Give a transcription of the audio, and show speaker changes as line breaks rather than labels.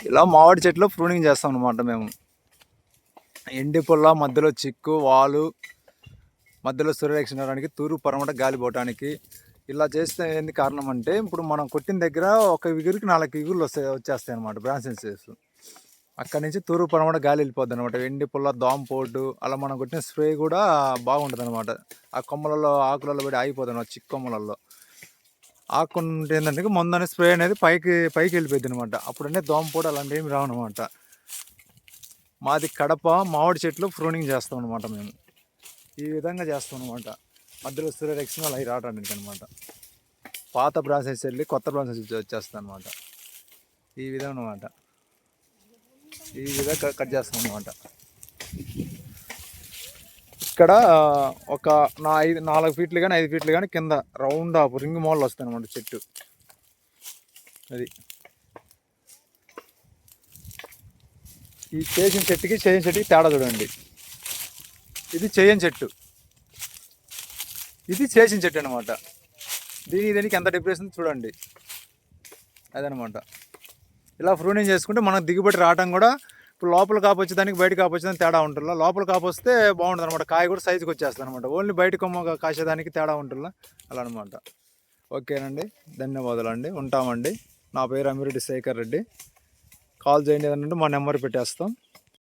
ఇలా మామిడి చెట్లు ప్రూనింగ్ చేస్తాం అనమాట మేము. ఎండి పుల్ల, మధ్యలో చిక్కు, వాలు, మధ్యలో సూర్యరక్షణ రావడానికి, తూర్పు పరమట గాలి పోవటానికి ఇలా చేస్తే ఏంది కారణం అంటే, ఇప్పుడు మనం కొట్టిన దగ్గర ఒక ఇగురికి 4 ఇగుర్లు వచ్చేస్తాయి అనమాట బ్రాంచెస్. అక్కడి నుంచి తూర్పు పరమట గాలి వెళ్ళిపోద్ది అనమాట. ఎండి పుల్ల, దోమపోటు అలా మనం కొట్టిన స్ప్రే కూడా బాగుంటుంది అనమాట. ఆ కొమ్మలలో ఆకులలో పడి ఆగిపోతుంది అనమాట, చిక్కు కొమ్మలలో. ఆకుంటే ఏంటంటే మందు అనేది స్ప్రే అనేది పైకి వెళ్ళిపోయింది అనమాట. అప్పుడంటే దోమపోటు అలాంటివి ఏమి రావు అనమాట. మాది కడప, మామిడి చెట్లు ప్రూనింగ్ చేస్తాం అనమాట మేము. ఈ విధంగా చేస్తాం అనమాట. మధ్యలో సూర్యరక్షణ అవి రావడానికి అనమాట. పాత ప్రాసెస్ వెళ్ళి కొత్త ప్రాసెస్ వచ్చేస్తాం అనమాట. ఈ విధంగా అనమాట. ఈ విధంగా కట్ చేస్తాం అనమాట. ఇక్కడ ఒక 4 ఫీట్లు కానీ 5 ఫీట్లు కానీ కింద రౌండ్ ఆఫ్ రింగ్ మోడల్ వస్తాయి అనమాట చెట్టు. అది ఈ చేసిన చెట్టుకి తేడా చూడండి. ఇది చేయని చెట్టు, ఇది చేసిన చెట్టు అనమాట. దీనికి ఎంత డిఫరెన్స్ చూడండి. అదనమాట. ఇలా ప్రూనింగ్ చేసుకుంటే మనకు దిగుబడి రావటం కూడా, ఇప్పుడు లోపల కాపు వచ్చేదానికి బయట కాపు వచ్చేదానికి తేడా ఉంటుందా. లోపల కాపు వస్తే బాగుంటుంది అనమాట, కాయ కూడా సైజుకి వచ్చేస్తుంది అనమాట. ఓన్లీ బయట కొమ్మ కాసేదానికి తేడా ఉంటుందా, అలా అనమాట. ఓకేనండి, ధన్యవాదాలు అండి, ఉంటామండి. నా పేరు అమిరెడ్డి శేఖర్ రెడ్డి. కాల్ చేయండి ఏదంటే మా నెంబర్ పెట్టేస్తాం.